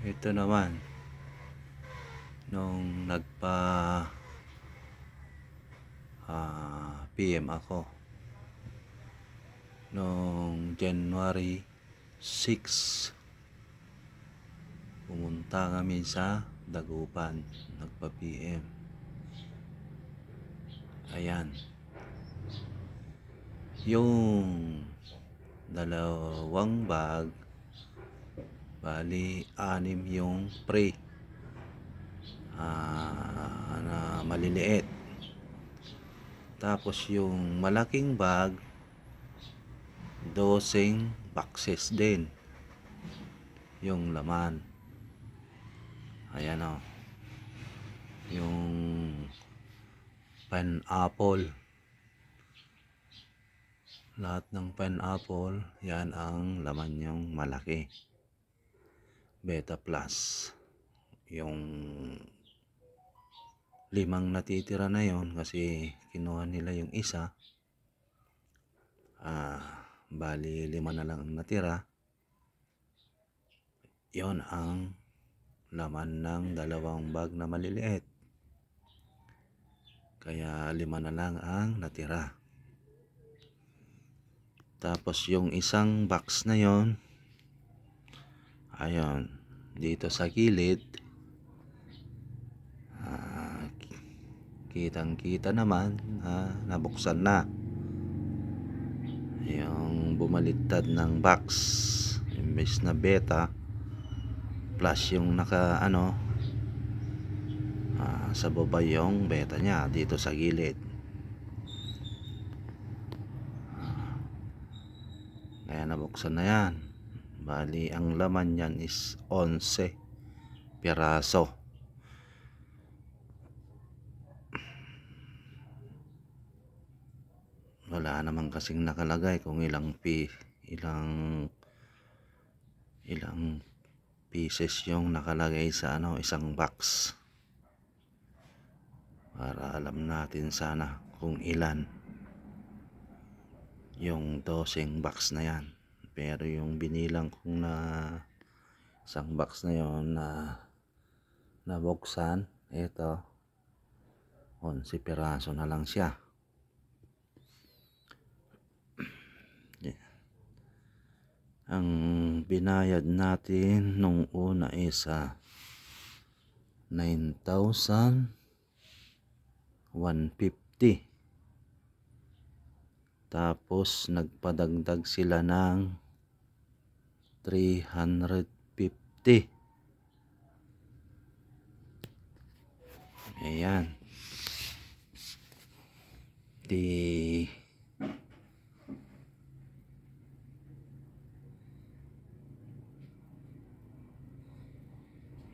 Ito naman, nung PM ako, nung January 6, pumunta kami sa Dagupan, nagpa-PM. Ayan, yung dalawang bag, bali 6 yung pre na maliliit. Tapos yung malaking bag, 12 boxes din yung laman. Ayan o, yung pineapple, lahat ng pineapple, yan ang laman yung malaki. Beta Plus. Yung 5 natitira na yon kasi kinuha nila yung isa, bali 5 na lang ang natira. Yon ang laman ng dalawang bag na maliliit, kaya 5 na lang ang natira. Tapos yung isang box na yon, ayun, dito sa gilid, kitang kita naman nabuksan na yung bumaliktad ng box. Imbes na Beta Plus yung sa baba yung Beta nya dito sa gilid. Kaya nabuksan na yan. Bali ang laman yan is 11 piraso. Wala naman kasing nakalagay kung ilang pieces yung nakalagay sa isang box, para alam natin sana kung ilan yung 12 box na yan. Pero yung binilang kong na isang box na yon na nabuksan, ito 11 piraso na lang siya. Ang binayad natin nung una is 9,150. Tapos nagpadagdag sila ng 350. Ayan.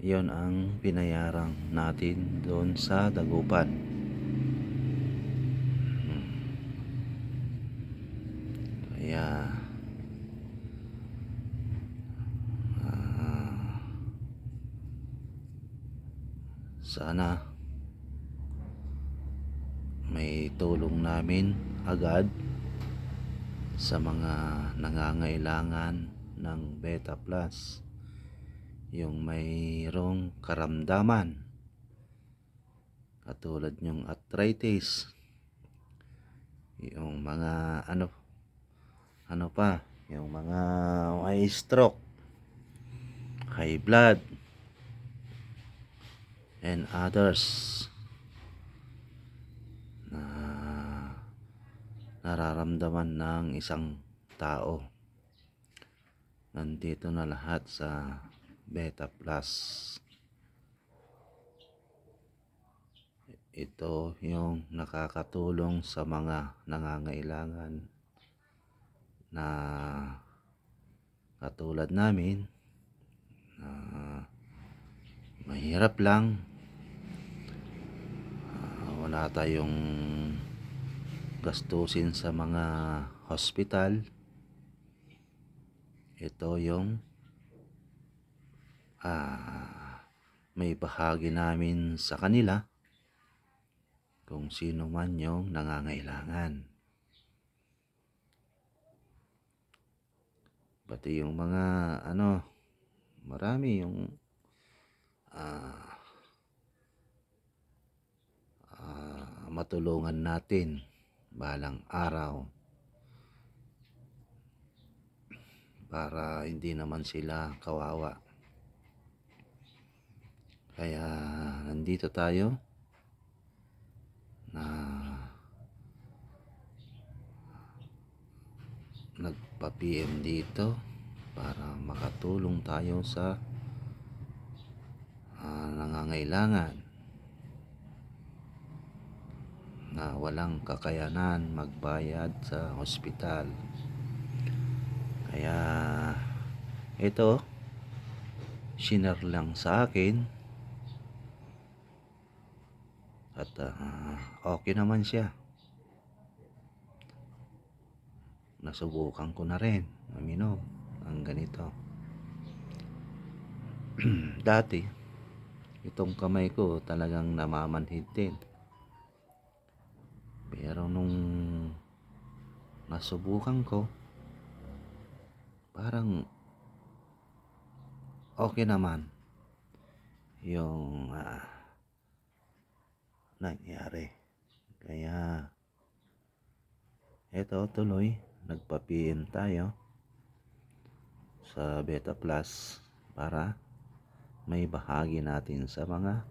Yon ang binayaran natin doon sa Dagupan. Kaya sana may tulong namin agad sa mga nangangailangan ng Beta Plus, yung mayroong karamdaman katulad yung arthritis, yung mga yung mga may stroke, high blood, and others na nararamdaman ng isang tao. Nandito na lahat sa Beta Plus. Ito yung nakakatulong sa mga nangangailangan na katulad namin, mahirap lang, wala tayong gastusin sa mga hospital. Ito yung may bahagi namin sa kanila kung sino man yung nangangailangan. pati yung mga marami yung matulungan natin balang araw para hindi naman sila kawawa. Kaya nandito tayo na nagpa-PM dito para makatulong tayo sa nangangailangan na walang kakayanan magbayad sa ospital. Kaya ito, shinare lang sa akin at okay naman siya. Nasubukan ko na rin uminom ng ganito. Dati itong kamay ko talagang namamanhid din, pero nung nasubukan ko, parang okay naman yung nangyari. Kaya eto, tuloy nagpa-PM tayo sa Beta Plus para may bahagi natin sa mga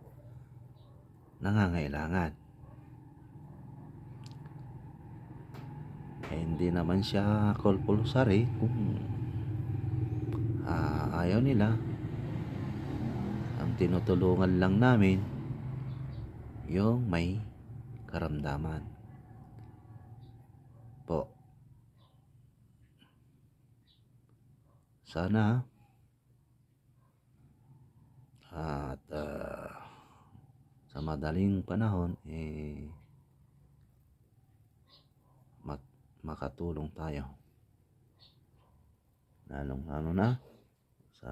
nangangailangan. Hindi naman siya compulsory. Kung ayaw nila, ang tinutulungan lang namin yung may karamdaman po. Sana at sa madaling panahon makatulong tayo, lalong-lalo na sa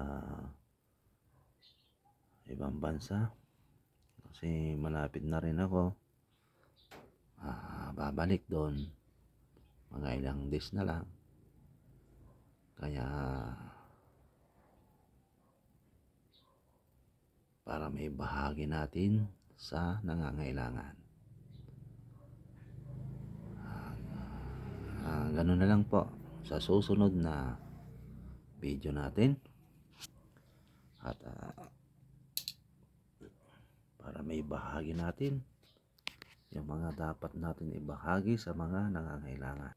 ibang bansa, kasi malapit na rin ako babalik doon, mga ilang days na lang. Kaya para may bahagi natin sa nangangailangan. Ganun na lang po sa susunod na video natin, at para may bahagi natin yung mga dapat natin ibahagi sa mga nangangailangan.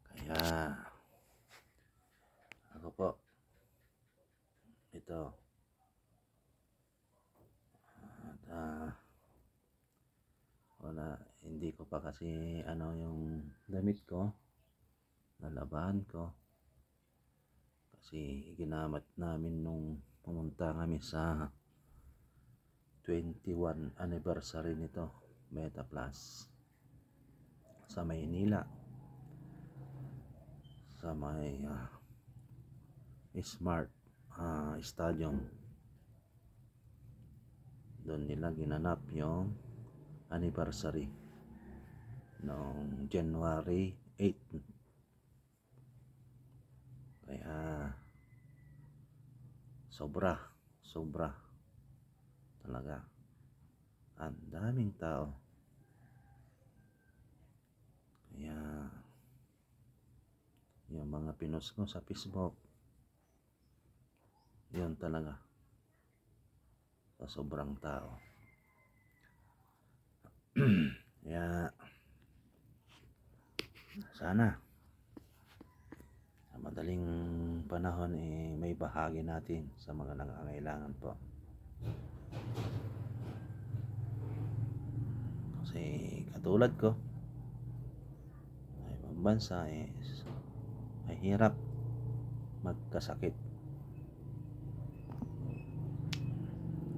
Kaya ako po, ito, at wala, hindi ko pa kasi yung damit ko, nalabahan ko, kasi ginamit namin nung pumunta kami sa 21 anniversary nito Beta Plus sa Maynila, sa may Smart Stadium. Doon nila ginanap yung anniversary noong January 8. Kaya sobra talaga, ang daming tao. Kaya yung mga pinost ko sa Facebook, yun talaga, sa sobrang tao. Kaya sana sa madaling panahon may bahagi natin sa mga nangangailangan po. Kasi katulad ko, ay ibang bansa ay hirap magkasakit,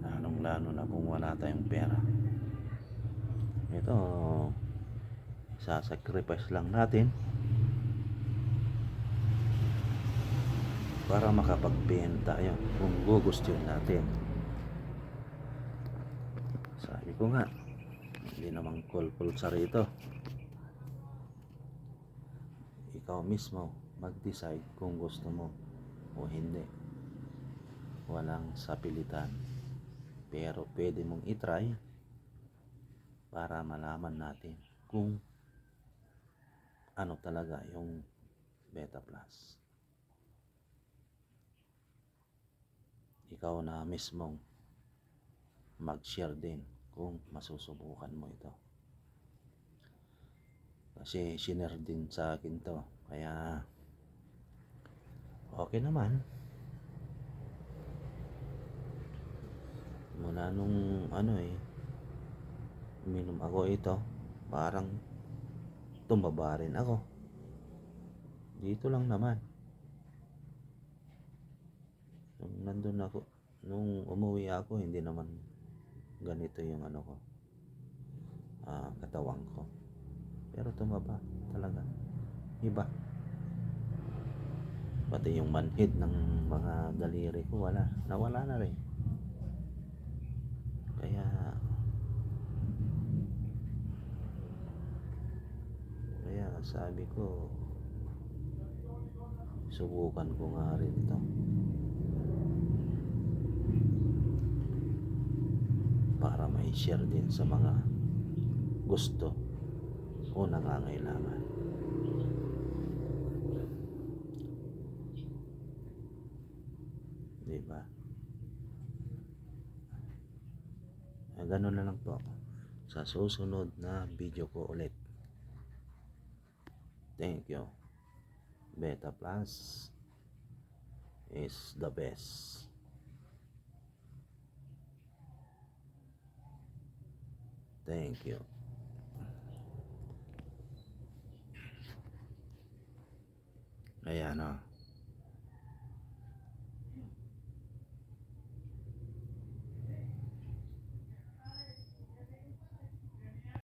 lalong-lalo na kung wala tayong pera. Ito, sasacrifice lang natin para makapag-PM tayo kung gugustuhin natin. Sabi ko nga, hindi naman compulsory ito. Ikaw mismo mag-decide kung gusto mo o hindi. Walang sapilitan. Pero pwede mong itry para malaman natin kung ano talaga yung Beta Plus. Ikaw na mismong mag-share din kung masusubukan mo ito. Kasi shinare din sa akin to. Kaya okay naman. Mula nung uminom ako ito, parang tumaba rin ako. Dito lang naman. Nung umuwi ako, hindi naman ganito yung katawan ko. Pero tumaba talaga. Iba. Pati yung manhid ng mga daliri ko, nawala na rin. Kaya sabi ko, subukan ko nga rin ito para may share din sa mga gusto o nangangailangan. Diba? Ganun na lang po. Sa susunod na video ko ulit. Thank you. Beta Plus is the best. Thank you. Ayan o.